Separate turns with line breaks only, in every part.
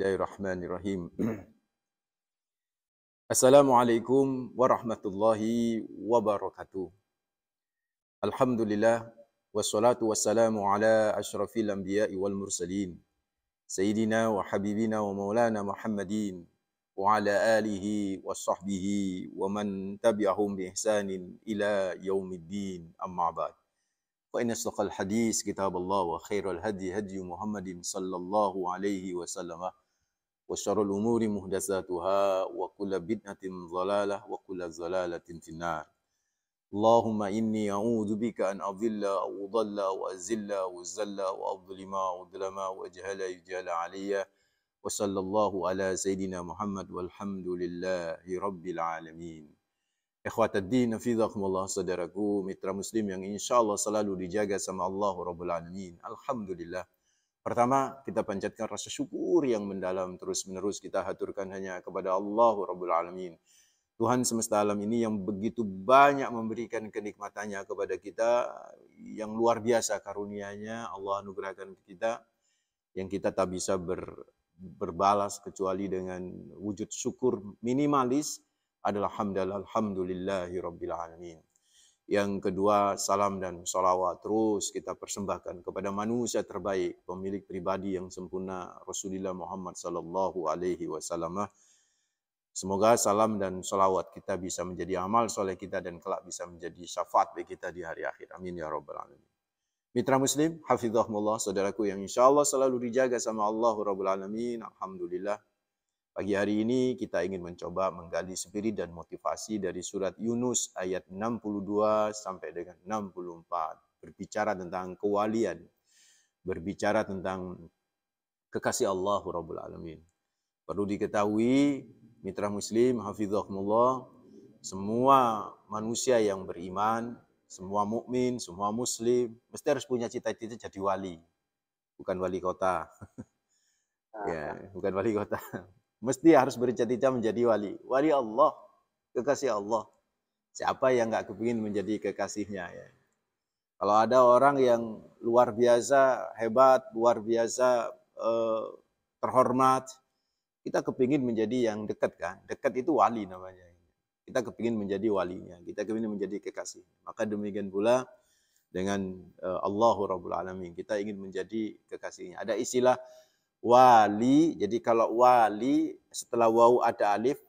Bismillahirrahmanirrahim. Assalamualaikum warahmatullahi wabarakatuh. Alhamdulillah wassalatu wassalamu ala asyrafil anbiya'i wal mursalin sayyidina wa habibina wa maulana Muhammadin wa ala alihi wa sahbihi wa man tabi'ahum bi ihsanin ila yaumiddin, amma ba'd. Wa inna asdaqal hadis kitabullah wa khairal hadi hadi Muhammadin sallallahu alaihi wasallam wa syarrul umuri muhdatsatuha wa kullu bid'atin dhalalah wa kullu dhalalatin finnar. Allahumma inni a'udzubika an adhilla aw udalla wa azilla wa zalla wa adlima wa udlama wa ajhala yujhala alayya wa sallallahu ala sayyidina Muhammad walhamdulillahi rabbil alamin. Ikhwataddin, hafizakumullah, saudaraku, mitra muslim yang insyaallah selalu dijaga sama Allah Rabbul Alamin. Alhamdulillah. Pertama, kita panjatkan rasa syukur yang mendalam, terus-menerus kita haturkan hanya kepada Allah Rabbul Alamin. Tuhan semesta alam ini yang begitu banyak memberikan kenikmatannya kepada kita, yang luar biasa karunia-Nya Allah anugerahkan kita, yang kita tak bisa berbalas kecuali dengan wujud syukur minimalis adalah alhamdulillahi rabbil alamin. Yang kedua, salam dan salawat terus kita persembahkan kepada manusia terbaik, pemilik pribadi yang sempurna, Rasulullah Muhammad sallallahu alaihi wasallam. Semoga salam dan salawat kita bisa menjadi amal soleh kita dan kelak bisa menjadi syafaat bagi kita di hari akhir. Amin ya rabbal alamin. Mitra muslim, hafizahumullah, saudaraku yang insyaallah selalu dijaga sama Allah Rabbul Alamin. Alhamdulillah. Pagi hari ini kita ingin mencoba menggali spirit dan motivasi dari surat Yunus ayat 62 sampai dengan 64. Berbicara tentang kewalian, berbicara tentang kekasih Allah Rabbul Alamin. Perlu diketahui, mitra muslim, hafizakumullah, semua manusia yang beriman, semua mukmin, semua muslim, mesti harus punya cita-cita jadi wali. Bukan wali kota. Ya, bukan wali kota. Mesti harus bercita-cita menjadi wali. Wali Allah, kekasih Allah. Siapa yang nggak kepingin menjadi kekasihnya ya? Kalau ada orang yang luar biasa, hebat, luar biasa, terhormat, kita kepingin menjadi yang dekat kan? Dekat itu wali namanya. Kita kepingin menjadi walinya, kita kepingin menjadi kekasih. Maka demikian pula dengan Allahu Rabbul Alamin. Kita ingin menjadi kekasihnya. Ada istilah wali, jadi kalau wali setelah waw ada alif,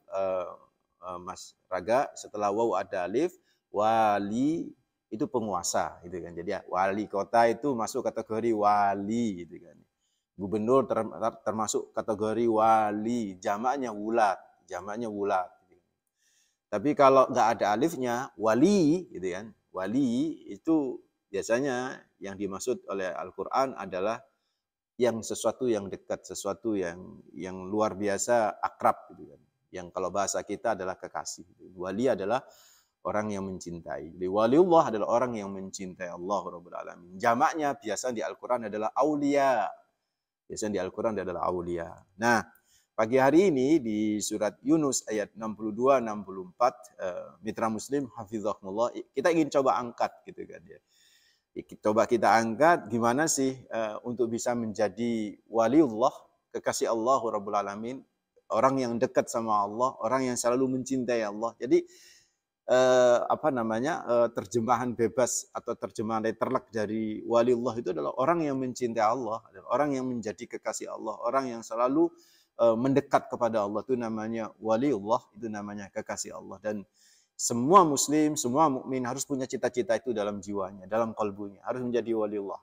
Mas Raga, setelah waw ada alif, wali itu penguasa, gitu kan. Jadi wali kota itu masuk kategori wali, gitu kan. Gubernur termasuk kategori wali, jamaknya wulat, gitu. Tapi kalau nggak ada alifnya, wali, gitu kan. Wali itu biasanya yang dimaksud oleh Al-Qur'an adalah yang sesuatu yang dekat, sesuatu yang luar biasa, akrab, gitu kan. Yang kalau bahasa kita adalah kekasih. Wali adalah orang yang mencintai. Jadi waliullah adalah orang yang mencintai Allah Rabbul Alamin. Jamaknya biasa di Al-Quran adalah aulia. Biasanya di Al-Quran adalah aulia. Nah, pagi hari ini di surat Yunus ayat 62-64, mitra muslim, hafizakumullah, kita ingin coba angkat, gitu kan ya. Coba kita angkat gimana sih untuk bisa menjadi waliullah, kekasih Allah Rabbul Alamin, orang yang dekat sama Allah, orang yang selalu mencintai Allah. Jadi terjemahan bebas atau terjemahan letterlek dari waliullah itu adalah orang yang mencintai Allah, orang yang menjadi kekasih Allah, orang yang selalu mendekat kepada Allah, itu namanya waliullah, itu namanya kekasih Allah. Dan semua muslim, semua mukmin harus punya cita-cita itu dalam jiwanya, dalam kalbunya, harus menjadi waliullah.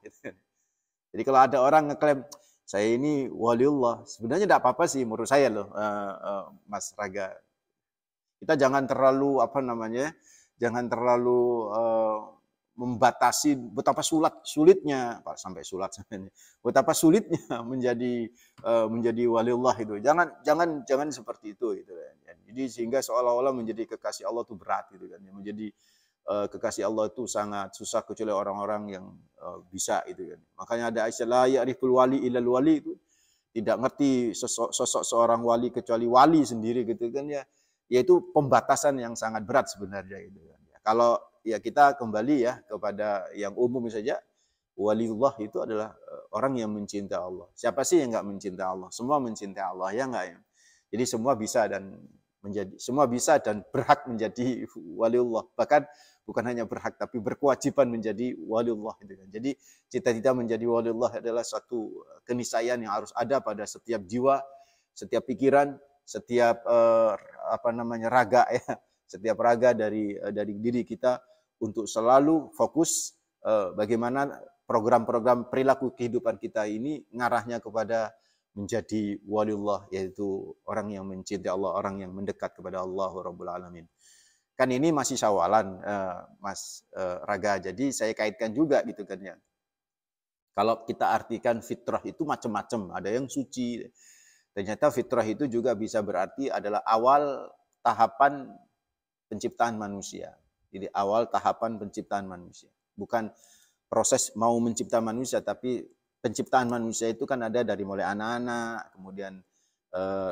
Jadi kalau ada orang ngeklaim saya ini waliullah, sebenarnya tidak apa-apa sih menurut saya loh, Mas Raga. Kita jangan terlalu jangan terlalu membatasi betapa sulitnya, betapa sulitnya menjadi waliullah itu. Jangan seperti itu gitu kan. Jadi sehingga seolah-olah menjadi kekasih Allah itu berat gitu kan. Menjadi kekasih Allah itu sangat susah kecuali orang-orang yang bisa gitu kan. Makanya ada istilah ya'riful wali illal wali, itu tidak ngerti sosok seorang wali kecuali wali sendiri gitu kan ya. Yaitu pembatasan yang sangat berat sebenarnya gitu kan. Kalau ya kita kembali ya kepada yang umum saja, waliullah itu adalah orang yang mencintai Allah. Siapa sih yang nggak mencintai Allah? Semua mencintai Allah, ya nggak ya? Jadi semua bisa dan berhak menjadi waliullah. Bahkan bukan hanya berhak tapi berkewajiban menjadi waliullah itu kan. Jadi cita-cita menjadi waliullah adalah suatu keniscayaan yang harus ada pada setiap jiwa, setiap pikiran, setiap raga ya, setiap raga dari diri kita untuk selalu fokus bagaimana program-program perilaku kehidupan kita ini ngarahnya kepada menjadi waliullah, yaitu orang yang mencintai Allah, orang yang mendekat kepada Allah Rabbul Alamin. Kan ini masih syawalan, Mas Raga, jadi saya kaitkan juga gitu kan ya. Kalau kita artikan fitrah itu macam-macam, ada yang suci. Ternyata fitrah itu juga bisa berarti adalah awal tahapan penciptaan manusia. Jadi awal tahapan penciptaan manusia. Bukan proses mau mencipta manusia, tapi penciptaan manusia itu kan ada dari mulai anak-anak, kemudian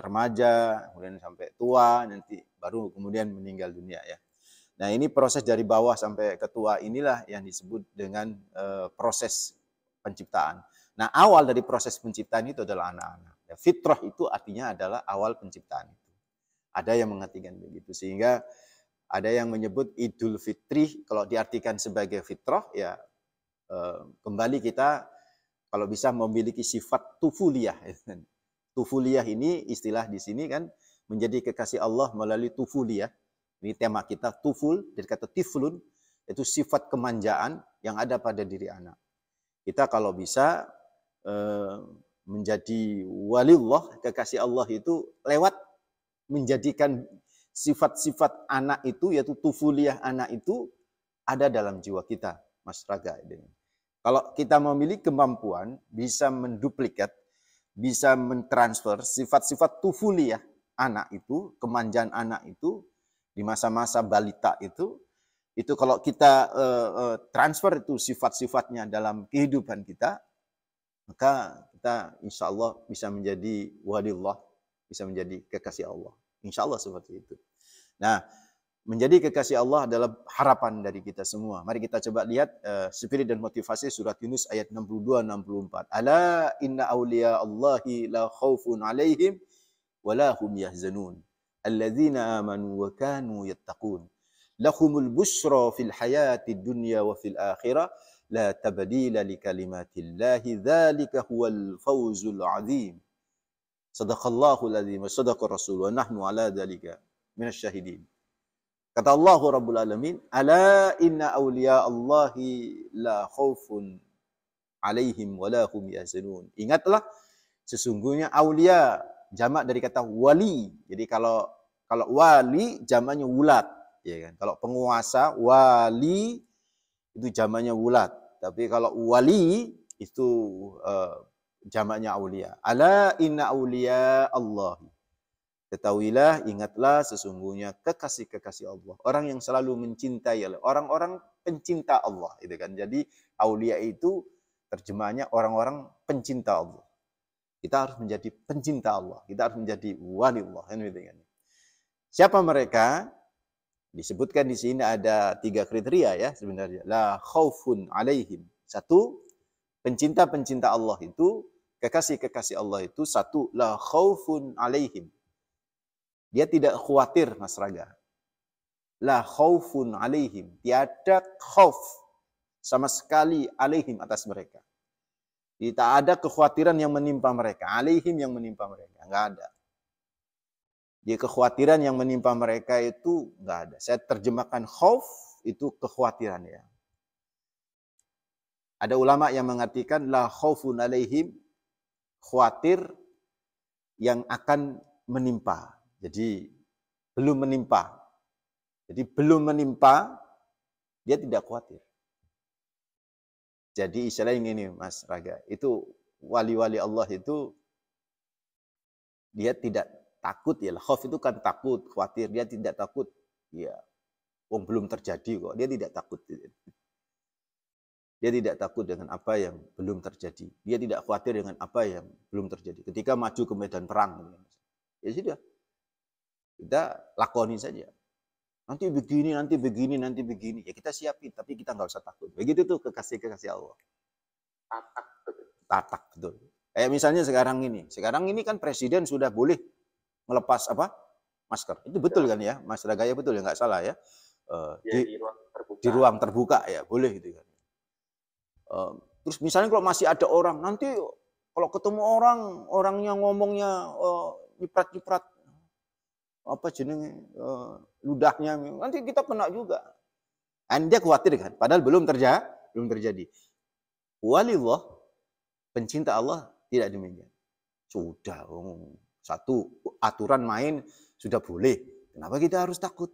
remaja, kemudian sampai tua, nanti baru kemudian meninggal dunia ya. Nah ini proses dari bawah sampai ke tua inilah yang disebut dengan proses penciptaan. Nah awal dari proses penciptaan itu adalah anak-anak. Ya, fitrah itu artinya adalah awal penciptaan itu. Ada yang mengartikan begitu, sehingga ada yang menyebut Idul Fitri kalau diartikan sebagai fitrah ya kembali kita kalau bisa memiliki sifat tufuliyah. Tufuliyah ini istilah di sini kan menjadi kekasih Allah melalui tufuliyah. Ini tema kita tuful dari kata tiflun, itu sifat kemanjaan yang ada pada diri anak. Kita kalau bisa menjadi waliullah, kekasih Allah itu lewat menjadikan sifat-sifat anak itu, yaitu tufuliyah anak itu ada dalam jiwa kita, Mas Raga. Kalau kita memiliki kemampuan bisa menduplikat, bisa mentransfer sifat-sifat tufuliyah anak itu, kemanjaan anak itu di masa-masa balita itu kalau kita transfer itu sifat-sifatnya dalam kehidupan kita, maka kita insya Allah bisa menjadi waliullah, bisa menjadi kekasih Allah. Insya Allah seperti itu. Nah, menjadi kekasih Allah adalah harapan dari kita semua. Mari kita coba lihat spirit dan motivasi surat Yunus ayat 62-64. Ala inna awliya Allahi la khawfun alaihim wa la hum yahzanun. Alladzina amanu wa kanu yattaqun. Lahumul bushra fil hayati dunya wa fil akhirah. La tabdila li kalimatillahi. Dzalika huwal fawzul azim. Sadaqallahul azim wa sadaqa rasul wa nahnu ala dzalika minasyahidin. Kata Allah Rabbul Alamin, ala inna awliya Allahi la khaufun alaihim wa la hum yahzanun. Ingatlah sesungguhnya aulia jamak dari kata wali. Jadi kalau wali jamaknya wulat, ya kan? Kalau penguasa wali itu jamaknya wulat. Tapi kalau wali itu jamaknya aulia. Ala inna aulia Allah. Ketahuilah, ingatlah sesungguhnya kekasih-kekasih Allah. Orang yang selalu mencintai Allah. Orang-orang pencinta Allah. Itu kan. Jadi aulia itu terjemahnya orang-orang pencinta Allah. Kita harus menjadi pencinta Allah. Kita harus menjadi waliullah. Siapa mereka? Disebutkan di sini ada 3 kriteria ya sebenarnya. La khaufun alaihim. 1, pencinta-pencinta Allah itu, kekasih-kekasih Allah itu, 1, la khaufun alaihim. Dia tidak khawatir, Mas Raga. La khaufun alaihim. Tiada khauf sama sekali alaihim atas mereka. Tidak ada kekhawatiran yang menimpa mereka. Alaihim yang menimpa mereka. Enggak ada. Dia kekhawatiran yang menimpa mereka itu enggak ada. Saya terjemahkan khauf itu kekhawatiran ya. Ada ulama yang mengartikan la khaufun alaihim, khawatir yang akan menimpa. Jadi belum menimpa. Jadi belum menimpa, dia tidak khawatir. Jadi istilahnya ini Mas Raga, itu wali-wali Allah itu dia tidak takut ya. Khauf itu kan takut, khawatir. Dia tidak takut. Ya, wong belum terjadi kok. Dia tidak takut. Dia tidak takut dengan apa yang belum terjadi. Dia tidak khawatir dengan apa yang belum terjadi. Ketika maju ke medan perang, ya sudah. Kita lakoni saja. Nanti begini, nanti begini, nanti begini. Ya kita siapin, tapi kita nggak usah takut. Begitu tuh kekasih-kekasih Allah. Tatak, betul. Kayak misalnya sekarang ini kan presiden sudah boleh melepas masker. Itu betul kan ya, Mas Ragaya, betul ya, nggak salah ya. Di ruang terbuka ya, boleh gitu kan. Terus misalnya kalau masih ada orang, nanti kalau ketemu orangnya ngomongnya nyiprat-nyiprat ludahnya, nanti kita kena juga. Anda khawatir kan? Padahal belum terjadi. Walillah, pencinta Allah tidak demikian. Sudah, satu aturan main sudah boleh. Kenapa kita harus takut?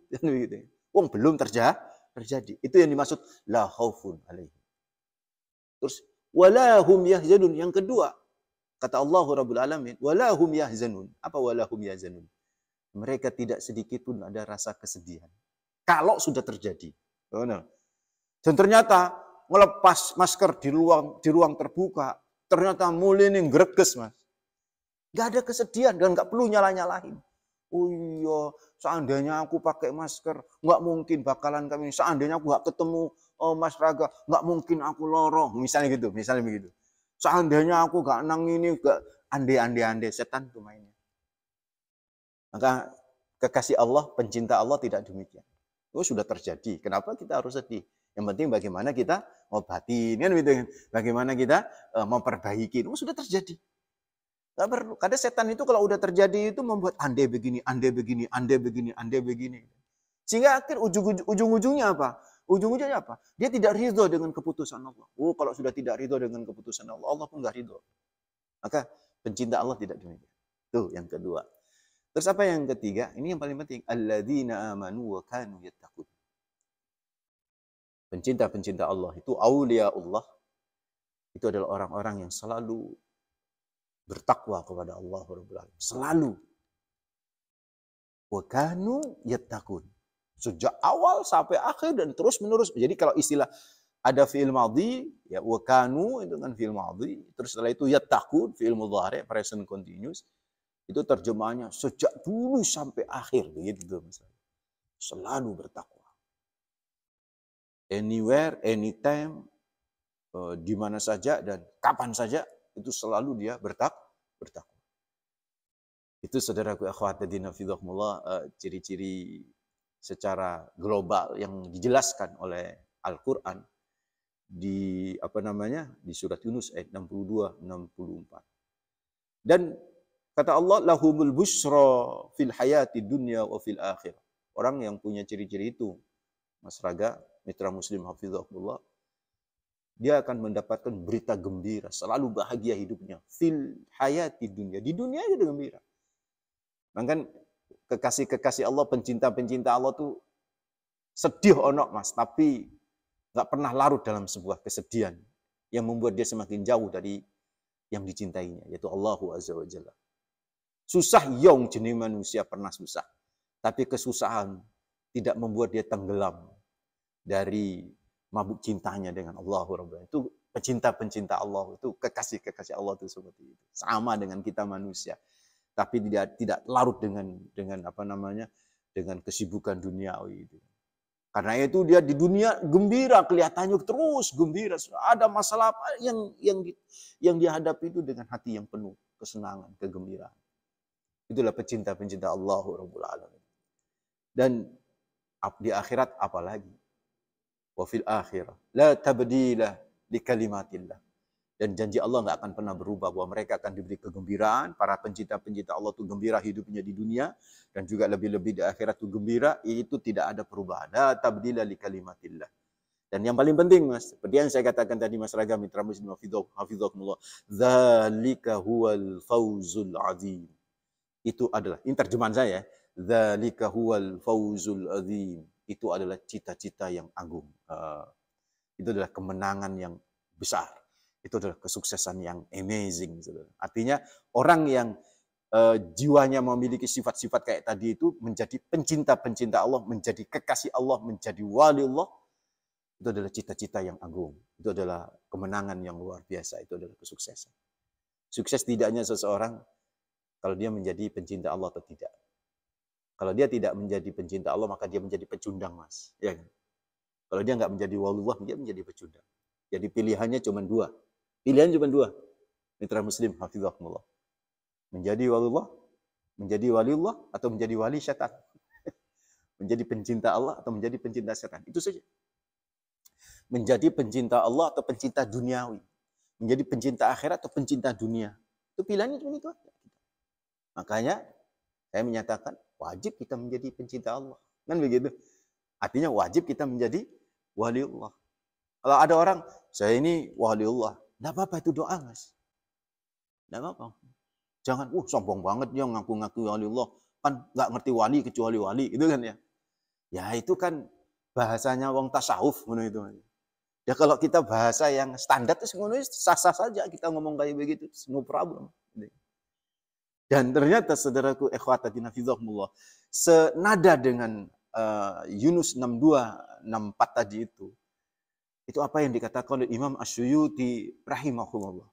Belum terjadi. Itu yang dimaksud la khaufun alaihim. Terus walahum yahzanun, yang kedua kata Allah Rabbul Alamin, walahum yahzanun. Apa walahum yahzanun? Mereka tidak sedikit pun ada rasa kesedihan kalau sudah terjadi. Dan ternyata melepas masker di ruang terbuka, ternyata mulai ini greges, Mas. Gak ada kesedihan dan gak perlu nyala-nyalahin. Oh iya, seandainya aku pakai masker, nggak mungkin bakalan kami. Seandainya aku nggak ketemu Mas Raga, nggak mungkin aku loroh. Misalnya begitu. Seandainya aku nggak nang ini, nggak ande, setan tuh mainnya. Maka kekasih Allah, pencinta Allah tidak demikian. Oh sudah terjadi, kenapa kita harus sedih? Yang penting bagaimana kita ngobatin, kan gitu. Bagaimana kita memperbaiki. Oh sudah terjadi. Gak perlu. Kadang setan itu kalau udah terjadi itu membuat andai begini. Sehingga akhir ujung-ujungnya apa? Ujung-ujungnya apa? Dia tidak ridho dengan keputusan Allah. Oh kalau sudah tidak ridho dengan keputusan Allah, Allah pun gak ridho. Maka pencinta Allah tidak demikian. Tuh yang kedua. Terus apa yang ketiga? Ini yang paling penting. Alladzina amanu wa kanu yattaqun. Pencinta Allah itu aulia Allah. Itu adalah orang-orang yang selalu bertakwa kepada Allah Rabbul Alamin. Selalu. Wa kanu yattaqun. Sejak awal sampai akhir dan terus menerus. Jadi kalau istilah ada fi'il madhi, ya wa kanu itu kan fi'il madhi, terus setelah itu yattaqun fi'il mudhari, present continuous. Itu terjemahannya sejak dulu sampai akhir, begitu misalnya. Selalu bertakwa. Anywhere, anytime, di mana saja dan kapan saja itu selalu dia bertakwa. Itu saudaraku akhwatadina fidhakumullah, ciri-ciri secara global yang dijelaskan oleh Al-Qur'an di di surat Yunus ayat 62 64. Dan kata Allah, lahumul busra fil hayati dunya wa fil akhirah. Orang yang punya ciri-ciri itu, Mas Raga, mitra muslim hafizahullah, dia akan mendapatkan berita gembira, selalu bahagia hidupnya. Fil hayati dunya, di dunia aja gembira. Bahkan kekasih-kekasih Allah, pencinta-pencinta Allah tuh sedih Mas, tapi nggak pernah larut dalam sebuah kesedihan yang membuat dia semakin jauh dari yang dicintainya, yaitu Allahu Azza wa Jalla. Susah yang jenis manusia pernah susah. Tapi kesusahan tidak membuat dia tenggelam dari mabuk cintanya dengan Allah. Itu pecinta-pencinta Allah, itu kekasih-kekasih Allah itu seperti itu. Sama dengan kita manusia. Tapi tidak larut dengan dengan kesibukan duniawi itu. Karena itu dia di dunia gembira, kelihatannya terus gembira. Ada masalah yang dihadapi itu dengan hati yang penuh kesenangan, kegembiraan. Itulah pecinta-pencinta Allah Rabbul Alamin. Dan di akhirat apalagi? Wa fil akhirah la tabdila li kalimatillah. Dan janji Allah nggak akan pernah berubah, bahwa mereka akan diberi kegembiraan. Para pencinta-pencinta Allah itu gembira hidupnya di dunia dan juga lebih-lebih di akhirat itu gembira. Itu tidak ada perubahan. La tabdila li kalimatillah. Dan yang paling penting, Mas, seperti yang saya katakan tadi, Mas Raga, mitra muslim hafizahumullah, dzalika huwal fauzul azim. Itu adalah, ini terjemahan saya, dzalika huwal fauzul azim. Itu adalah cita-cita yang agung. Itu adalah kemenangan yang besar. Itu adalah kesuksesan yang amazing. Artinya orang yang jiwanya memiliki sifat-sifat kayak tadi itu menjadi pencinta-pencinta Allah, menjadi kekasih Allah, menjadi wali Allah. Itu adalah cita-cita yang agung. Itu adalah kemenangan yang luar biasa. Itu adalah kesuksesan. Sukses tidaknya seseorang kalau dia menjadi pencinta Allah atau tidak. Kalau dia tidak menjadi pencinta Allah, maka dia menjadi pecundang, Mas. Ya kan? Kalau dia nggak menjadi waliullah, dia menjadi pecundang. Jadi pilihannya cuma dua. Pilihan cuma dua. Mitra muslim, hafizahumullah. Menjadi waliullah atau menjadi wali syaitan. Menjadi pencinta Allah atau menjadi pencinta syaitan. Itu saja. Menjadi pencinta Allah atau pencinta duniawi. Menjadi pencinta akhirat atau pencinta dunia. Itu pilihannya cuma itu. Makanya saya menyatakan wajib kita menjadi pencinta Allah. Kan begitu. Artinya wajib kita menjadi waliullah. Kalau ada orang, saya ini waliullah. Tidak apa-apa itu doa, Mas. Tidak apa-apa. Jangan, sombong banget dia ngaku-ngaku waliullah. Kan nggak ngerti wali kecuali wali. Itu kan ya. Ya itu kan bahasanya wong tasawuf. Itu. Ya kalau kita bahasa yang standar itu semuanya sah-sah saja kita ngomong kayak begitu. No problem. Dan ternyata saudaraku ikhwatadina fidzakumullah, senada dengan Yunus 6264 tadi itu apa yang dikatakan oleh Imam Asyuyuti rahimahullah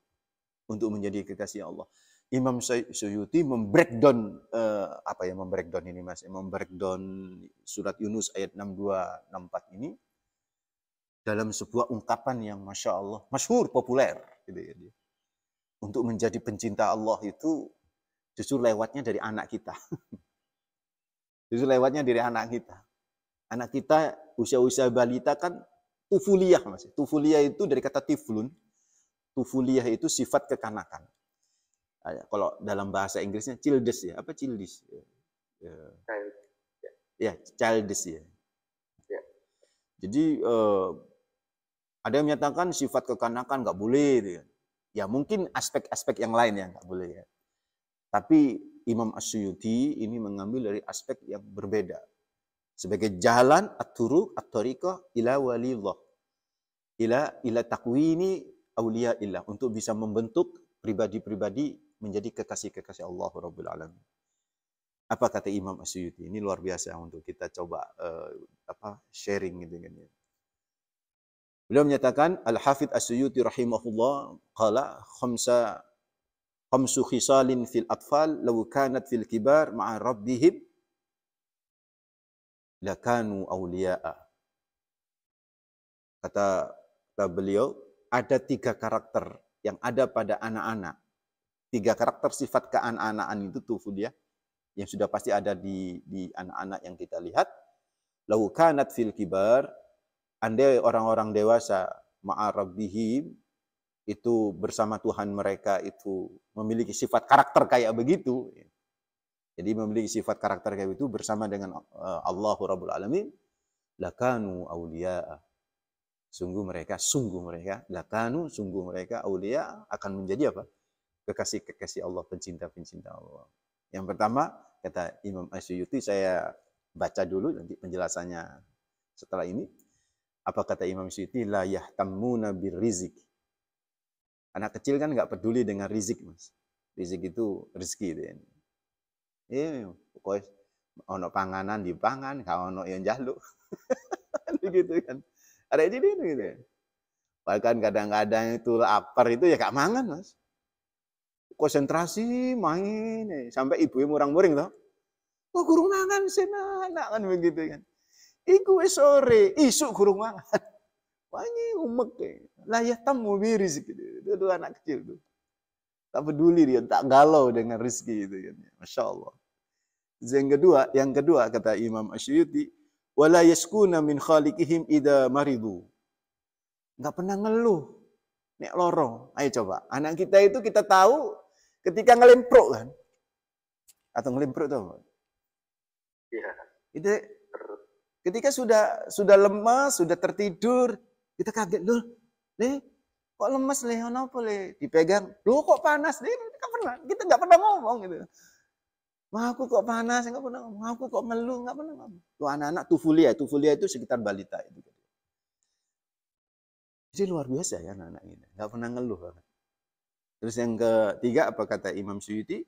untuk menjadi kekasih Allah. Imam Asyuyuti membreakdown membreakdown ini Mas, membreakdown surat Yunus ayat 6264 ini dalam sebuah ungkapan yang masya Allah, masyhur, populer gitu ya. Untuk menjadi pencinta Allah itu justru lewatnya dari anak kita. Justru lewatnya dari anak kita. Anak kita usia-usia balita kan tufuliyah, Mas. Tufuliyah itu dari kata tiflun. Tufuliyah itu sifat kekanakan. Kalau dalam bahasa Inggrisnya childish ya. Apa childish? Ya, childish ya. Jadi ada yang menyatakan sifat kekanakan nggak boleh. Ya mungkin aspek-aspek yang lain yang nggak boleh ya. Tapi Imam Asyuyuti ini mengambil dari aspek yang berbeda. Sebagai jalan at-turuq at-tariqah ila walillah. Ila takwini auliyaillah. Untuk bisa membentuk pribadi-pribadi menjadi kekasih-kekasih Allah Rabbul Alamin. Apa kata Imam Asyuyuti? Ini luar biasa untuk kita coba sharing gitu kan ya. Beliau menyatakan Al-Hafidz Asyuyuti rahimahullah qala khamsu khisalin fil atfal law kanat fil kibar ma'a rabbihim lakanu awliya'a. Kata beliau, ada 3 karakter yang ada pada anak-anak. 3 karakter sifat keanak-anakan itu tufuliyah yang sudah pasti ada di anak-anak yang kita lihat. Law kanat fil kibar, andai orang-orang dewasa ma'a rabbihim itu bersama Tuhan mereka itu memiliki sifat karakter kayak begitu. Jadi memiliki sifat karakter kayak begitu bersama dengan Allahu Rabbul Alamin, lakanu awliya'a. Sungguh mereka awliya akan menjadi apa? Kekasih-kekasih Allah, pencinta-pencinta Allah. Yang pertama, kata Imam Asyuyuti, saya baca dulu nanti penjelasannya setelah ini. Apa kata Imam Asyuyuti? La yahtammuna birrizq. Anak kecil kan nggak peduli dengan rizik, Mas. Rizik itu rezeki. Pokoknya ono panganan dipangan, kalau ono yang jaluk. Begitu kan. Ada ini gitu. Bahkan kadang-kadang itu lapar itu ya gak mangan, Mas. Konsentrasi main sampai ibunya murang-muring toh. Kok kurang mangan senak kan begitu kan. Iku sore, isuk kurang mangan. Wah umek layak tamu biris gitu. Itu anak kecil tuh. Tak peduli dia, tak galau dengan rezeki itu kan. Masya Allah. Yang kedua kata Imam Asyuyuti, wala yaskuna min khaliqihim idza maridu. Enggak pernah ngeluh nek lorong. Ayo coba, anak kita itu kita tahu ketika ngelemprok kan. Atau ngelemprok tuh. Iya. Itu ketika sudah lemas, sudah tertidur, kita kaget loh. Kok lemas leh, kenapa leh? Dipegang, loh kok panas deh? Kita nggak pernah ngomong gitu. Mah aku kok panas, nggak pernah ngomong. Aku kok ngeluh, nggak pernah ngomong. Tuh anak-anak tufulia itu sekitar balita itu. Jadi luar biasa ya anak-anak ini, nggak pernah ngeluh. Terus yang ketiga apa kata Imam Suyuti?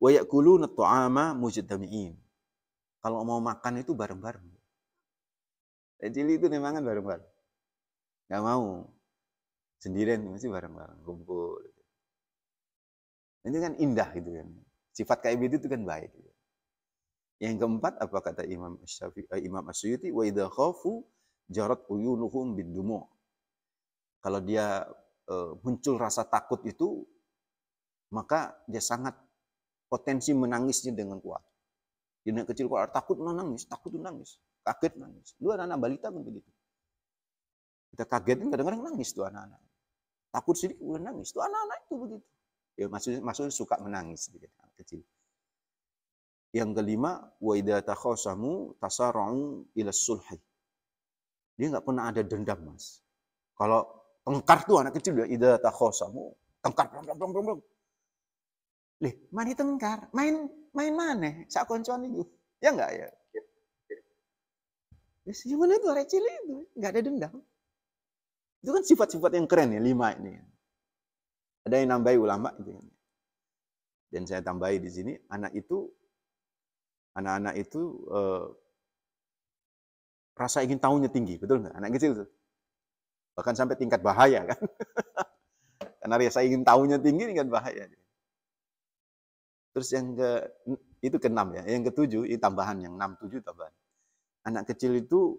Wa yakuluna ta'ama mujtami'in. Kalau mau makan itu bareng-bareng. Cili itu memang kan bareng-bareng. Nggak mau sendirian, mesti bareng-bareng, kumpul. Itu kan indah gitu kan. Sifat kayak gitu itu kan baik. Yang keempat apa kata Imam Asyuyuti? Wa idza khafu jarat uyunuhum bidumu. Kalau dia muncul rasa takut itu, maka dia sangat potensi menangisnya dengan kuat. Dia anak kecil kalau takut nangis, kaget nangis. Lu anak-anak balita kan begitu. Kita kaget kadang-kadang nangis tuh anak-anak. Takut sedikit udah nangis. Tuh anak-anak itu begitu. Ya maksudnya suka menangis begitu, anak kecil. Yang kelima, wa idza takhasamu tasara'u ila sulhi. Dia nggak pernah ada dendam, Mas. Kalau tengkar tuh anak kecil ya idza takhasamu, tengkar blong. Lih, main tengkar, main mana? Sak koncoan itu. Ya enggak ya? Ya gimana itu arek cilik itu, enggak ada dendam. Itu kan sifat-sifat yang keren ya, 5 ini. Ada yang nambahi ulama itu. Dan saya tambahi di sini, anak-anak itu rasa ingin tahunya tinggi, betul nggak? Anak kecil itu. Bahkan sampai tingkat bahaya kan. Karena rasa ingin tahunya tinggi, tingkat bahaya. Terus itu ke-6 ya. Yang ke-7, ini tambahan, yang 6, 7 tambahan. Anak kecil itu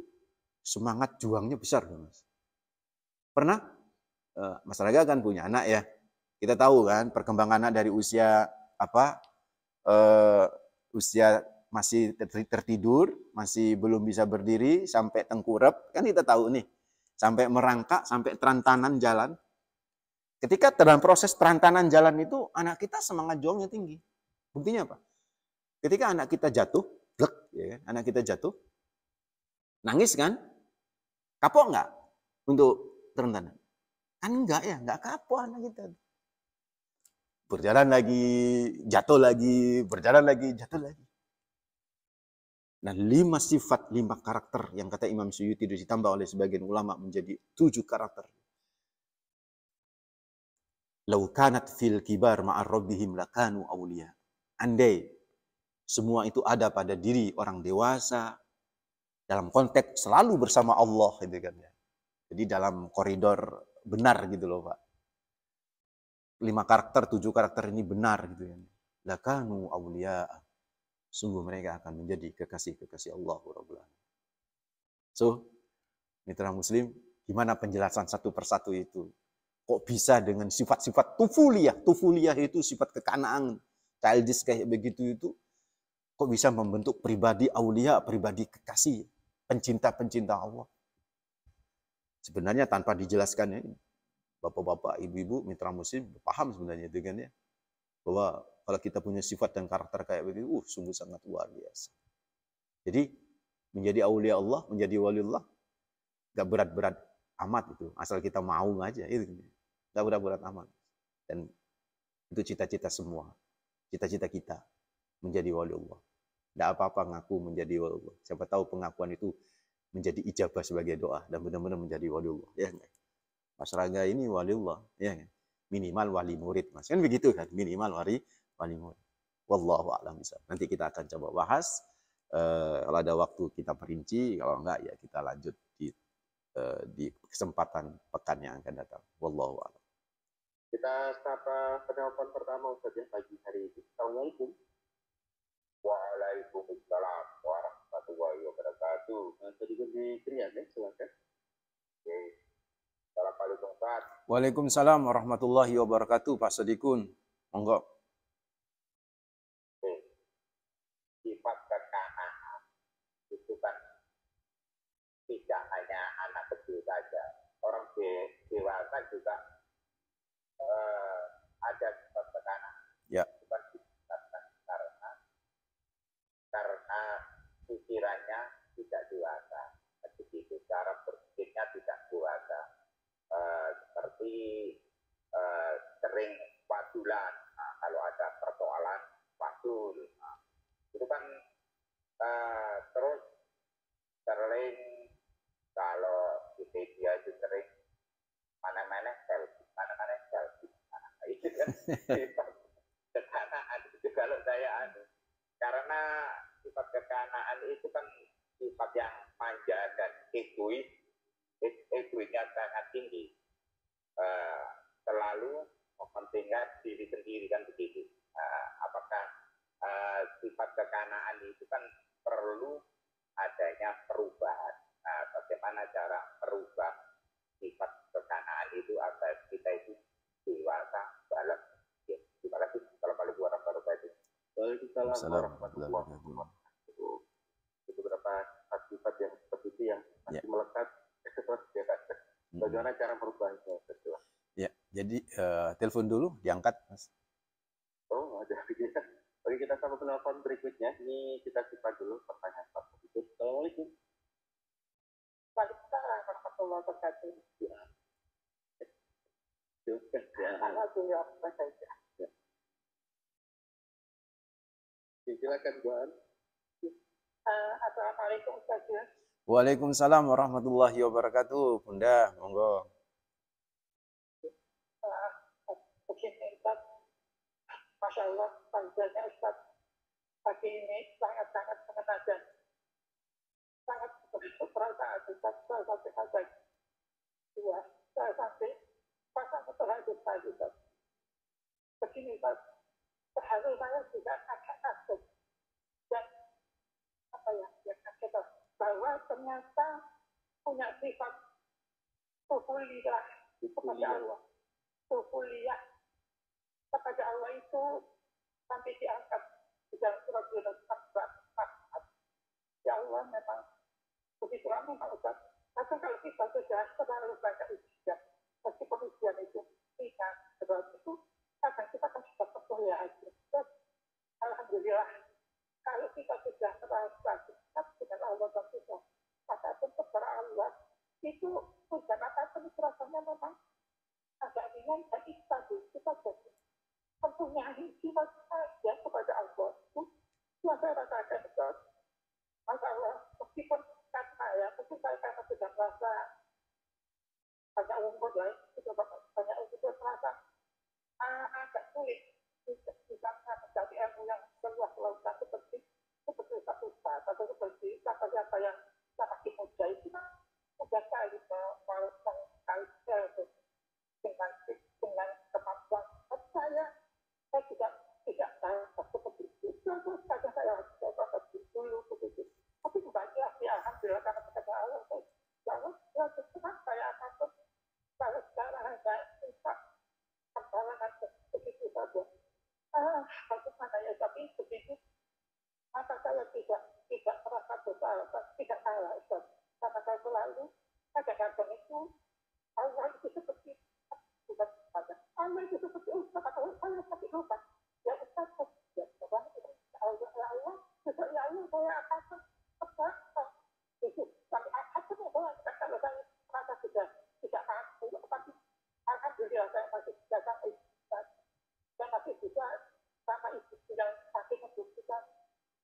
semangat juangnya besar, Mas. Pernah? Mas Raga kan punya anak ya. Kita tahu kan perkembangan anak dari usia usia masih tertidur, masih belum bisa berdiri, sampai tengkurap, kan kita tahu nih. Sampai merangkak, sampai terantanan jalan. Ketika dalam proses terantanan jalan itu, anak kita semangat juangnya tinggi. Buktinya apa? Ketika anak kita jatuh, ya, anak kita jatuh, nangis kan? Kapok nggak untuk terantanan? Kan enggak ya, enggak kapok anak kita. Berjalan lagi, jatuh lagi, berjalan lagi, jatuh lagi. Nah, 5 sifat, 5 karakter yang kata Imam Suyuti ditambah oleh sebagian ulama menjadi 7 karakter. Lau kanat fil kibar ma'ar rabbihim lakanu awliya. Andai semua itu ada pada diri orang dewasa dalam konteks selalu bersama Allah gitu kan ya. Jadi dalam koridor benar gitu loh, Pak. 5 karakter, 7 karakter ini benar gitu ya. Lakanu awliya. Sungguh mereka akan menjadi kekasih-kekasih Allah Rabbul Alamin. So, mitra muslim, gimana penjelasan satu persatu itu? Kok bisa dengan sifat-sifat tufuliyah? Tufuliyah itu sifat kekanaan, childish kayak begitu itu, kok bisa membentuk pribadi aulia, pribadi kekasih, pencinta-pencinta Allah. Sebenarnya tanpa dijelaskan ya, bapak-bapak, ibu-ibu, mitra muslim, paham sebenarnya itu kan ya. Bahwa kalau kita punya sifat dan karakter kayak begitu, sungguh sangat luar biasa. Jadi, menjadi aulia Allah, menjadi waliullah, gak berat-berat amat itu. Asal kita mau aja, itu gak berat-berat amat. Dan itu cita-cita semua. Cita-cita kita menjadi waliullah. Tidak apa-apa ngaku menjadi waliullah. Siapa tahu pengakuan itu menjadi ijabah sebagai doa dan benar-benar menjadi waliullah. Ya, Mas Raga ini waliullah, ya, minimal wali murid, Mas. Kan begitu kan, minimal wali murid. Wallahu a'lam bishawab. Nanti kita akan coba bahas. Kalau ada waktu kita perinci, kalau enggak ya kita lanjut di kesempatan pekan yang akan datang. Wallahu a'lam.
Kita sapa penelpon pertama Ustaz ya pagi hari ini. Assalamualaikum. Waalaikumsalam warahmatullahi wabarakatuh. Tadi gue di Krian ya, silakan. Oke. Assalamualaikum Ustaz.
Waalaikumsalam warahmatullahi wabarakatuh, Pak Sodikun. Monggo.
Sifat kekanaan itu kan tidak hanya anak kecil saja. Orang dewasa juga ada sifat kekanaan.
Ya.
Bukan disebabkan karena pikirannya tidak dewasa. Begitu, cara berpikirnya tidak dewasa. Seperti sering padulan. Nah, kalau ada persoalan padul, nah, itu kan terus sering kalau di media itu sering mana-mana selfie. Nah, itu kan sifat kekanaan itu kalau saya karena sifat kekanaan itu kan sifat yang manja dan egoisnya sangat tinggi, selalu mementingkan diri sendiri kan begitu. Apakah sifat kekanaan itu kan perlu adanya perubahan. Bagaimana cara merubah sifat kekanaan itu agar kita Waalaikumsalam
Assalamualaikum
warahmatullahi
warahmatullahi wabarakatuh.
wabarakatuh. Beberapa sifat yang seperti itu yang
Ya.
masih melekat setelah kegiatan. Bagaimana cara merubahnya?
Ya, jadi telepon dulu, diangkat, Mas.
Oh, ada begitu. Oke, kita sama penelpon berikutnya. Ini kita simpan dulu pertanyaan Pak. Assalamualaikum. Waalaikumsalam warahmatullahi wabarakatuh. Ya. Alhamdulillah, saja. Ya. Silakan, Bu An. Assalamualaikum, Ustaz.
Waalaikumsalam warahmatullahi wabarakatuh. Bunda, monggo.
Begini, Ustaz. Masya Allah, panjangnya Ustaz. Pagi ini sangat-sangat mengenaskan. Sangat perasaan Ustaz. Saya sampai hasad. Dua, saya sampai pasang terhadap saya Ustaz. Begini, Ustaz. Sehari saya juga agak takut. Dan apa ya, yang kita bahwa ternyata punya sifat tufuliyah kepada Allah. Tufuliyah kepada Allah itu sampai diangkat di dalam surat Yunus 4. Ya Allah, memang begitu lama Pak Ustaz. Kadang kalau kita sudah terlalu banyak ujian, meskipun ujian itu tidak berat itu, kadang kita kan sudah percaya aja. Dan alhamdulillah, kalau kita sudah merasa dekat dengan Allah dan sudah apapun kepada Allah, itu ujian apapun rasanya memang agak ringan dan ikhlas kita jadi mempunyai sifat saja kepada Allah itu yang saya rasakan Ustaz. Masya Allah, meskipun karena ya, mungkin saya karena sudah merasa banyak umur ya, sudah banyak umur, saya merasa agak sulit bisa mencari ilmu yang seluas lautan seperti satu Ustaz atau seperti siapa yang masih muda itu kan mudah sekali mengkali dengan kemampuan saya tidak tahu seperti itu. Terus kadang saya coba dulu begitu. Tapi kembali ya alhamdulillah karena kepada Allah ya terus saya akan kalau sekarang saya bisa perjalanan begitu saja. Bagaimana ya, tapi begitu maka saya tidak merasa bersalah, tidak salah Ustaz. Karena saya selalu kadang-kadang itu Allah itu seperti bukan pada Allah itu seperti Ustaz atau saya tapi lupa. Ya Ustaz, ya Allah, ya Allah, saya akan apa itu tapi apa kalau saya merasa sudah tidak mampu, tapi alhamdulillah saya masih bisa sampai saya masih bisa sama ibu yang sakit membutuhkan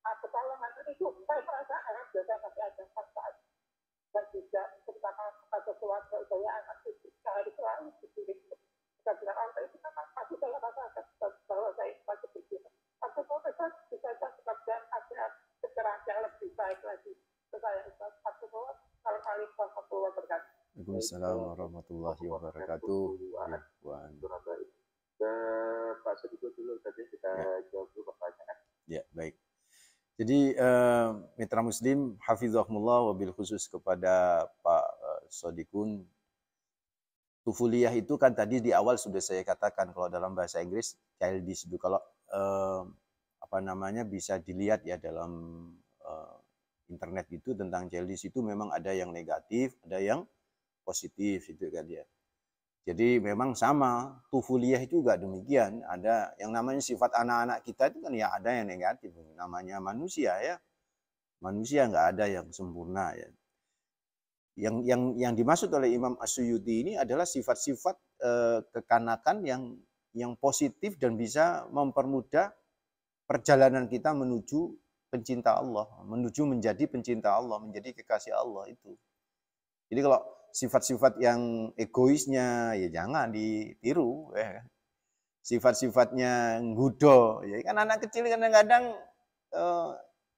pertolongan itu saya merasa alhamdulillah saya masih ada manfaat dan juga terutama pada keluarga saya anak cucu sehari selalu diberi kita bilang Allah itu memang masih saya rasakan bahwa saya masih begitu. Tapi kalau saya bisa pekerjaan ada pencerahan yang lebih baik lagi. Saya Assalamualaikum warahmatullahi wabarakatuh.
Waalaikumsalam warahmatullahi wabarakatuh. Ya, Wan.
Pak Sediko dulu tadi kita jawab dulu pertanyaan.
Ya, baik. Jadi mitra muslim hafizahumullah wabil khusus kepada Pak Sodikun, tufuliyah itu kan tadi di awal sudah saya katakan kalau dalam bahasa Inggris childish itu kalau apa namanya bisa dilihat ya dalam internet itu tentang childish itu memang ada yang negatif, ada yang positif itu kan ya. Jadi memang sama, tufuliyah juga demikian. Ada yang namanya sifat anak-anak kita itu kan ya ada yang negatif. Namanya manusia ya. Manusia nggak ada yang sempurna ya. Yang dimaksud oleh Imam As-Suyuti ini adalah sifat-sifat kekanakan yang positif dan bisa mempermudah perjalanan kita menuju pencinta Allah, menuju menjadi pencinta Allah, menjadi kekasih Allah itu. Jadi kalau sifat-sifat yang egoisnya ya jangan ditiru ya. Sifat-sifatnya nggudo ya kan anak kecil kadang-kadang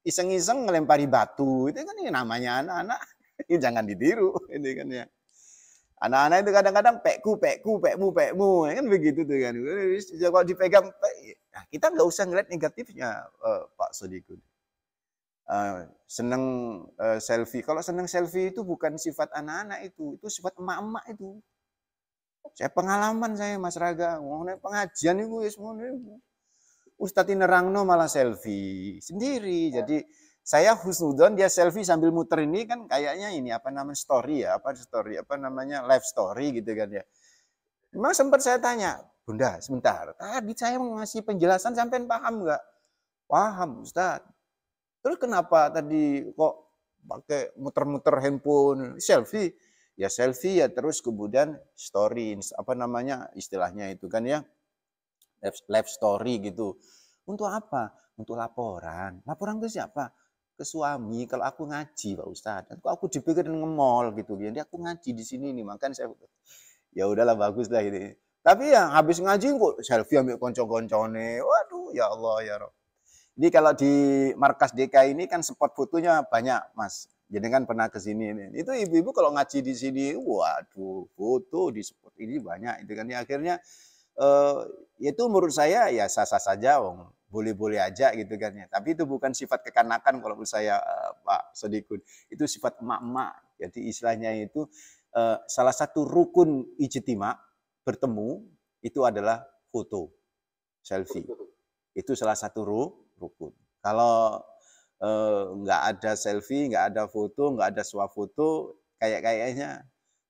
iseng-iseng ngelempari batu itu kan namanya anak-anak jangan ditiru ini kan ya. Anak-anak itu kadang-kadang pekmu ya kan begitu tuh kan. Kalau dipegang nah, kita nggak usah ngeliat negatifnya Pak Sodikun. Seneng selfie. Kalau seneng selfie itu bukan sifat anak-anak itu sifat emak-emak itu. Saya pengalaman saya Mas Raga, mau pengajian itu ya semuanya. Ustadz ini nerangno malah selfie sendiri. Jadi saya husnudon, dia selfie sambil muter ini kan kayaknya ini apa namanya story ya, apa namanya live story gitu kan ya. Memang sempat saya tanya, Bunda sebentar, tadi saya ngasih penjelasan sampai paham nggak? Paham Ustadz. Terus kenapa tadi kok pakai muter-muter handphone selfie? Ya selfie ya terus kemudian story apa namanya istilahnya itu kan ya live story gitu. Untuk apa? Untuk laporan. Laporan ke siapa? Ke suami. Kalau aku ngaji Pak Ustadz, kok aku dipikir ngemol gitu. Jadi aku ngaji di sini nih, makanya saya ya udahlah bagus lah ini. Tapi ya habis ngaji kok selfie ambil konco-koncone. Waduh ya Allah ya Rob. Jadi kalau di markas DK ini kan spot fotonya banyak, Mas. Jadi kan pernah ke sini ini. Itu ibu-ibu kalau ngaji di sini, waduh, foto di spot ini banyak. Itu kan ya, akhirnya itu menurut saya ya sah-sah saja, boleh-boleh aja gitu kan ya. Tapi itu bukan sifat kekanakan kalau menurut saya Pak Sodikun. Itu sifat emak-emak. Jadi istilahnya itu salah satu rukun ijtima bertemu itu adalah foto, selfie. Itu salah satu rukun. Kalau nggak ada selfie, nggak ada foto, nggak ada swafoto, kayaknya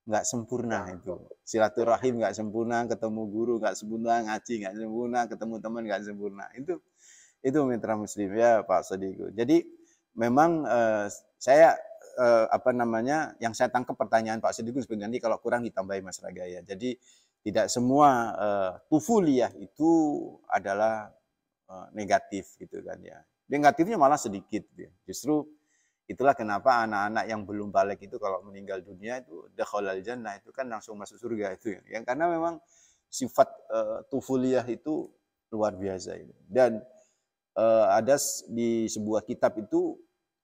nggak sempurna itu. Silaturahim nggak sempurna, ketemu guru nggak sempurna, ngaji nggak sempurna, ketemu teman nggak sempurna. Itu mitra muslim ya Pak Sodiku. Jadi memang saya apa namanya yang saya tangkap pertanyaan Pak Sodiku sebenarnya kalau kurang ditambahi Mas Raga ya. Jadi tidak semua tufuliyah itu adalah negatif gitu kan ya. Negatifnya malah sedikit ya. Justru itulah kenapa anak-anak yang belum balik itu kalau meninggal dunia itu dakhalal jannah itu kan langsung masuk surga itu ya. Yang karena memang sifat tufuliyah itu luar biasa itu. Dan ada di sebuah kitab itu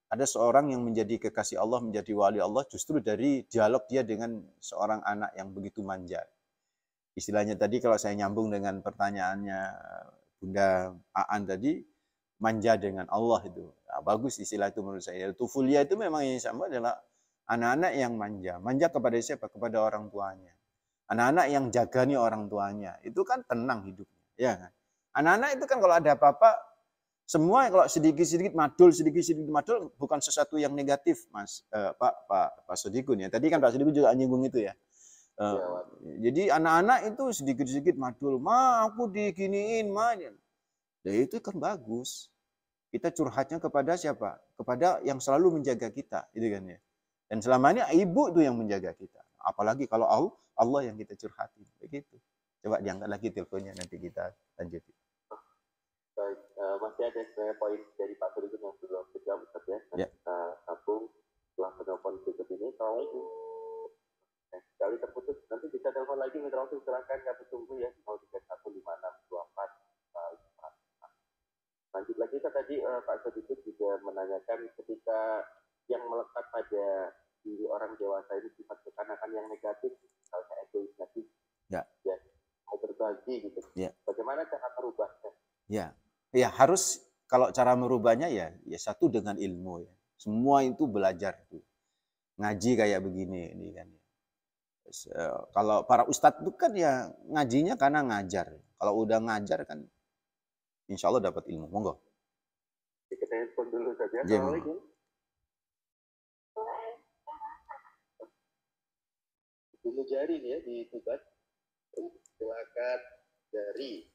ada seorang yang menjadi kekasih Allah, menjadi wali Allah justru dari dialog dia dengan seorang anak yang begitu manja. Istilahnya tadi kalau saya nyambung dengan pertanyaannya Bunda Aan tadi, manja dengan Allah itu. Nah, bagus istilah itu menurut saya. Tufulia itu memang yang sama adalah anak-anak yang manja. Manja kepada siapa? Kepada orang tuanya. Anak-anak yang jagani orang tuanya. Itu kan tenang hidupnya. Ya kan? Anak-anak itu kan kalau ada apa-apa, semua kalau sedikit-sedikit madul bukan sesuatu yang negatif, Mas Pak Sodikun ya. Tadi kan Pak Sodikun juga nyinggung itu ya. Jadi anak-anak itu sedikit-sedikit madul, aku diginiin, ya itu kan bagus. Kita curhatnya kepada siapa? Kepada yang selalu menjaga kita, gitu kan ya. Dan selama ini ibu itu yang menjaga kita. Apalagi kalau Allah yang kita curhati, begitu. Coba diangkat lagi teleponnya nanti kita lanjutin.
Baik, masih ada sebenarnya poin dari Pak Sodikin yang belum dijawab Ustaz ya. Kita sambung setelah menelpon berikut ini. Assalamualaikum. Sekali terputus, nanti bisa telepon lagi mitra langsung silakan kami tunggu ya 03156244. Lanjut lagi tadi Pak Sodikin juga menanyakan ketika yang melekat pada diri orang dewasa ini sifat kekanakan yang negatif, misalnya egois tadi, ya mau berbagi gitu. Ya. Bagaimana cara merubahnya?
Ya harus kalau cara merubahnya ya satu dengan ilmu ya. Semua itu belajar tuh. Ngaji kayak begini ini kan. Kalau para ustadz itu kan ya ngajinya karena ngajar. Kalau udah ngajar kan insya Allah dapat ilmu. Monggo.
Kita telepon dulu saja. Assalamualaikum. Ibu Jari nih ya di Tuban. Silakan Jari.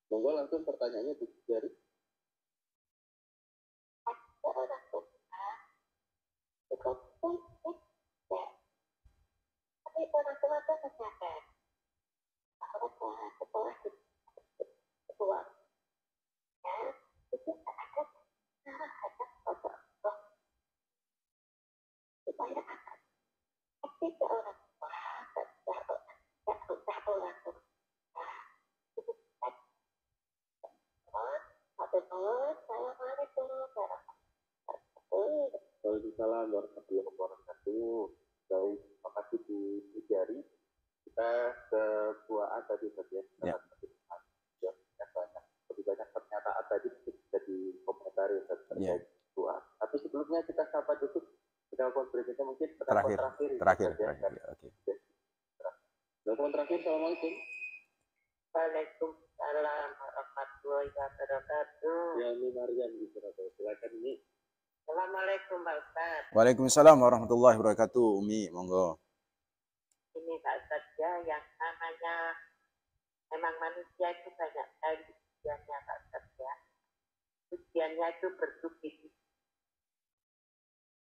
Monggo langsung pertanyaannya Bu Jari. Waalaikumsalam warahmatullahi wabarakatuh. Baik, terima kasih Bu Jari. Kita ke 2A tadi ya. Lebih banyak pernyataan tadi bisa dikomentari terkait 2A. Tapi sebelumnya kita sapa dulu penelpon berikutnya mungkin
terakhir.
Oke. Assalamualaikum.
Waalaikumsalam warahmatullahi wabarakatuh.
Ya, ini Maryam di Surabaya. Silakan ini.
Assalamualaikum Pak Ustaz.
Waalaikumsalam warahmatullahi wabarakatuh. Umi, monggo.
Ini Pak Ustaz ya, yang namanya memang manusia itu banyak sekali ujiannya Pak Ustaz ya. Ujiannya itu bertubi-tubi.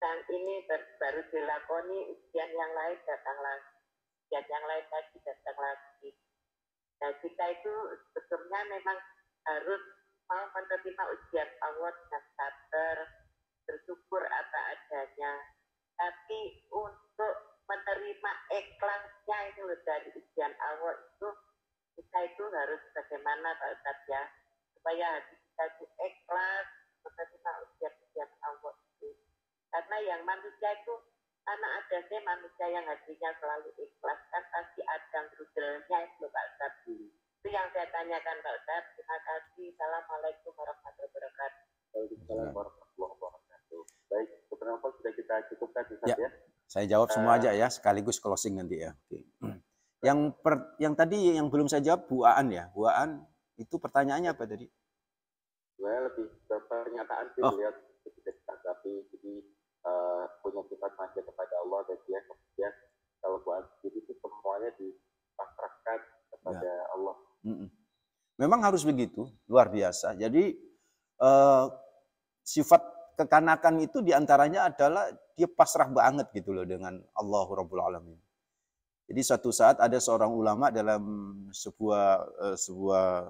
Dan ini baru dilakoni, ujian yang lain datang lagi. Ujian yang lain lagi datang lagi. Nah kita itu sebetulnya memang harus mau menerima ujian Allah dengan sabar, bersyukur apa adanya. Tapi untuk menerima ikhlasnya itu dari ujian Allah itu, kita itu harus bagaimana Pak Ustaz ya, supaya hati kita itu ikhlas menerima ujian-ujian Allah itu. Karena yang manusia itu, anak adanya manusia yang hatinya selalu ikhlas, kan pasti ada rudelnya itu Pak Ustaz. Itu yang saya tanyakan Pak Ustaz. Terima kasih. Assalamualaikum warahmatullahi wabarakatuh.
Waalaikumsalam warahmatullahi wabarakatuh. Baik, pertanyaan sudah kita cukupkan Ustaz ya.
Saya jawab semua aja ya, sekaligus closing nanti ya. Oke. Yang tadi yang belum saya jawab Bu Aan ya. Bu Aan itu pertanyaannya apa tadi?
Saya lebih ke pernyataan sih lihat ketika ditanggapi, jadi punya sifat manja kepada Allah dan dia kemudian kalau Bu Aan itu semuanya dipasrahkan kepada Allah.
Memang harus begitu, luar biasa. Jadi sifat kekanakan itu diantaranya adalah dia pasrah banget gitu loh dengan Allah Rabbul Alamin. Jadi suatu saat ada seorang ulama dalam sebuah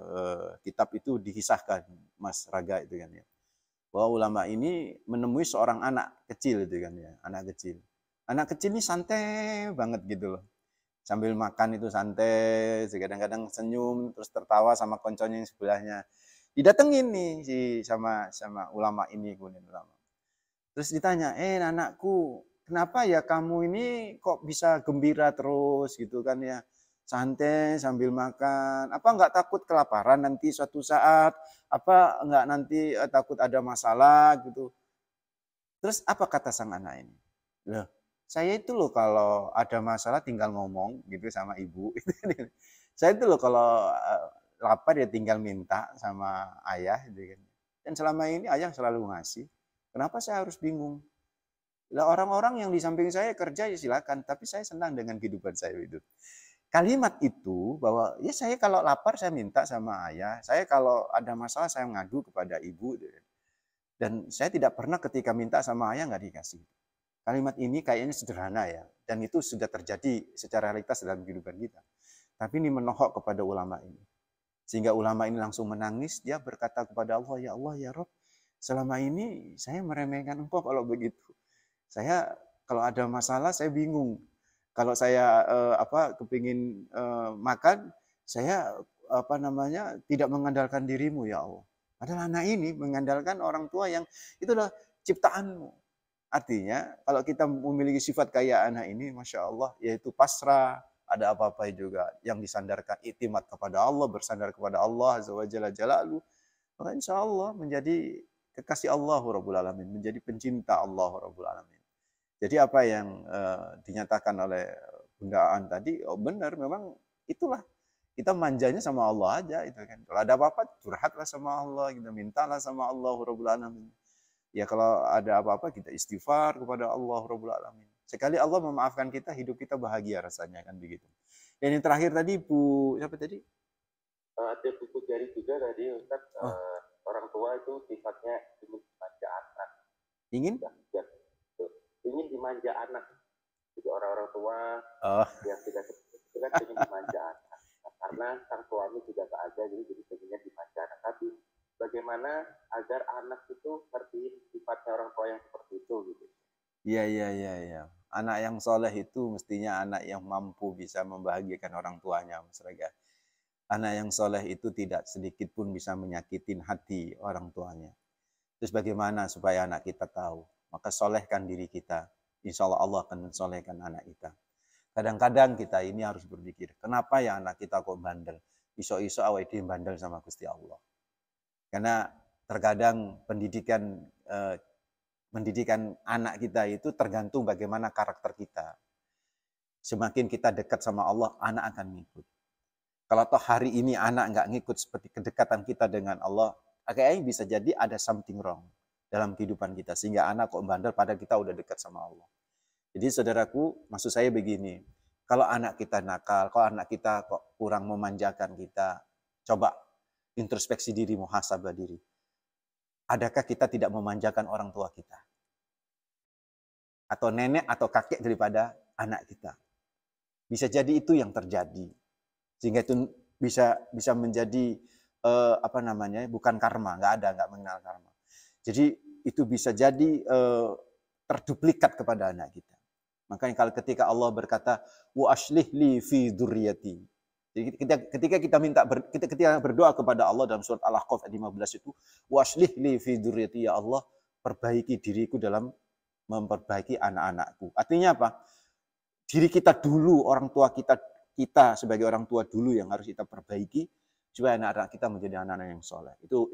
kitab itu dikisahkan, Mas Raga itu kan ya, bahwa ulama ini menemui seorang anak kecil itu kan ya, anak kecil. Anak kecil ini santai banget gitu loh. Sambil makan itu santai, kadang-kadang senyum, terus tertawa sama konconya yang sebelahnya. Didatengin nih sama ulama ini, kemudian ulama. Terus ditanya, anakku, kenapa ya kamu ini kok bisa gembira terus gitu kan ya, santai sambil makan, apa enggak takut kelaparan nanti suatu saat, apa enggak nanti takut ada masalah gitu. Terus apa kata sang anak ini? Loh, saya itu loh kalau ada masalah tinggal ngomong gitu sama ibu. Saya itu loh kalau lapar ya tinggal minta sama ayah gitu kan. Dan selama ini ayah selalu ngasih. Kenapa saya harus bingung? Lah orang-orang yang di samping saya kerja ya silakan, tapi saya senang dengan kehidupan saya itu. Kalimat itu bahwa ya saya kalau lapar saya minta sama ayah, saya kalau ada masalah saya ngadu kepada ibu. Dan saya tidak pernah ketika minta sama ayah nggak dikasih. Kalimat ini kayaknya sederhana ya, dan itu sudah terjadi secara realitas dalam kehidupan kita. Tapi ini menohok kepada ulama ini. Sehingga ulama ini langsung menangis, dia berkata kepada Allah, ya Allah, ya Rabb, selama ini saya meremehkan engkau kalau begitu. Saya kalau ada masalah saya bingung. Kalau saya kepingin makan, saya tidak mengandalkan dirimu ya Allah. Padahal anak ini mengandalkan orang tua yang itu adalah ciptaanmu. Artinya kalau kita memiliki sifat kayak anak ini, Masya Allah, yaitu pasrah, ada apa-apa juga yang disandarkan iktimat kepada Allah, bersandar kepada Allah Azza wa Jalla Jalaluhu, maka insya Allah menjadi kekasih Allah Rabbul Alamin, menjadi pencinta Allah Rabbul Alamin. Jadi apa yang dinyatakan oleh Bunda Aan tadi, benar, memang itulah kita manjanya sama Allah aja itu kan. Kalau ada apa-apa curhatlah sama Allah, kita mintalah sama Allah Rabbul Alamin. Ya kalau ada apa-apa kita istighfar kepada Allah Rabbul Alamin. Sekali Allah memaafkan kita, hidup kita bahagia rasanya kan begitu. Dan yang terakhir tadi Bu, siapa tadi?
Ada buku jari juga tadi Ustaz, orang tua itu sifatnya ingin dimanja anak.
Ingin?
Ya, ingin dimanja anak. Jadi orang-orang tua yang tidak seperti itu ingin dimanja anak. Karena sang suami juga tak ada, jadi pengennya dimanja anak. Tapi bagaimana agar anak itu seperti sifatnya orang tua yang seperti itu gitu.
Iya. Anak yang soleh itu mestinya anak yang mampu bisa membahagiakan orang tuanya, Mas Rega. Anak yang soleh itu tidak sedikit pun bisa menyakitin hati orang tuanya. Terus bagaimana supaya anak kita tahu? Maka solehkan diri kita. Insya Allah akan mensolehkan anak kita. Kadang-kadang kita ini harus berpikir, kenapa ya anak kita kok bandel? Iso-iso awake dhewe bandel sama Gusti Allah. Karena terkadang pendidikan anak kita itu tergantung bagaimana karakter kita. Semakin kita dekat sama Allah, anak akan ngikut. Kalau toh hari ini anak nggak ngikut seperti kedekatan kita dengan Allah, kayaknya bisa jadi ada something wrong dalam kehidupan kita. Sehingga anak kok bandel pada kita udah dekat sama Allah. Jadi saudaraku, maksud saya begini, kalau anak kita nakal, kalau anak kita kok kurang memanjakan kita, coba introspeksi diri, muhasabah diri. Adakah kita tidak memanjakan orang tua kita? Atau nenek atau kakek daripada anak kita? Bisa jadi itu yang terjadi. Sehingga itu bisa menjadi bukan karma, nggak mengenal karma. Jadi itu bisa jadi terduplikat kepada anak kita. Makanya kalau ketika Allah berkata wa aslih li fi dzurriyyati. Jadi ketika kita berdoa kepada Allah dalam surat Al-Ahqaf ayat 15 itu wa aslih li fi dzurriyyati, ya Allah perbaiki diriku dalam memperbaiki anak-anakku. Artinya apa? Diri kita dulu, orang tua kita sebagai orang tua dulu yang harus kita perbaiki supaya anak-anak kita menjadi anak-anak yang soleh. Itu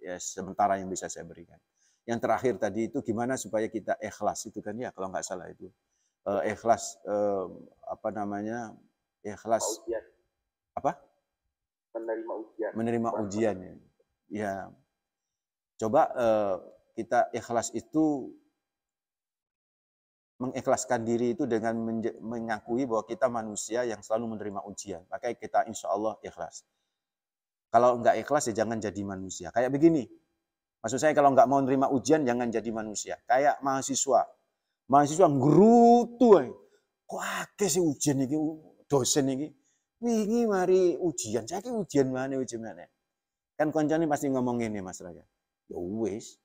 ya, sementara yang bisa saya berikan. Yang terakhir tadi itu gimana supaya kita ikhlas itu kan ya, kalau nggak salah itu ikhlas ikhlas
ujian.
apa? Menerima ujian ya. Ya. Coba kita ikhlas itu mengikhlaskan diri itu dengan mengakui bahwa kita manusia yang selalu menerima ujian. Makanya kita insya Allah ikhlas. Kalau nggak ikhlas ya jangan jadi manusia. Kayak begini. Maksud saya kalau nggak mau menerima ujian jangan jadi manusia. Kayak mahasiswa. Mahasiswa nggerutu ae. Kok akeh sih ujian iki, dosen iki. Wingi mari ujian. Saiki ujian mana? Kan koncone pasti ngomong ini Mas Raga. Ya wis.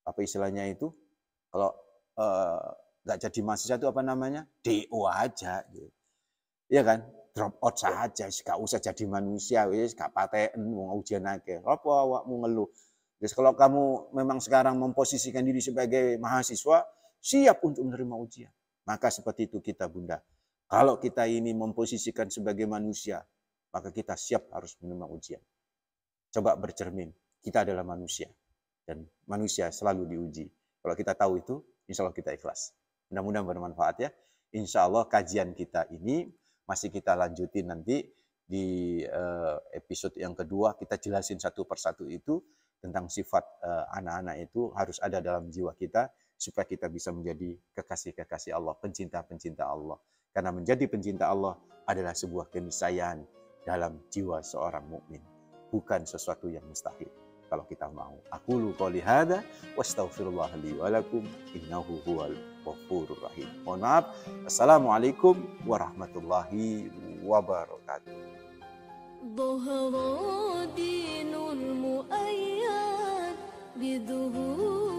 Apa istilahnya itu? Kalau nggak jadi mahasiswa itu apa namanya? DO aja. Iya kan? Drop out saja, nggak usah jadi manusia, wis gak paten wong ujian akeh. Apa awakmu ngeluh? Jadi kalau kamu memang sekarang memposisikan diri sebagai mahasiswa, siap untuk menerima ujian. Maka seperti itu kita Bunda. Kalau kita ini memposisikan sebagai manusia, maka kita siap harus menerima ujian. Coba bercermin, kita adalah manusia. Dan manusia selalu diuji. Kalau kita tahu itu, insya Allah kita ikhlas. Mudah-mudahan bermanfaat ya. Insya Allah kajian kita ini masih kita lanjutin nanti di episode yang kedua. Kita jelasin satu persatu itu tentang sifat anak-anak itu harus ada dalam jiwa kita supaya kita bisa menjadi kekasih-kekasih Allah, pencinta-pencinta Allah. Karena menjadi pencinta Allah adalah sebuah keniscayaan dalam jiwa seorang mukmin, bukan sesuatu yang mustahil. Kalau kita mau. Aqulu qouli hadza wa astaghfirullah li wa lakum innahu huwal ghafurur rahim. Mohon maaf. Assalamualaikum warahmatullahi wabarakatuh. ظهر دين المؤيد بظهور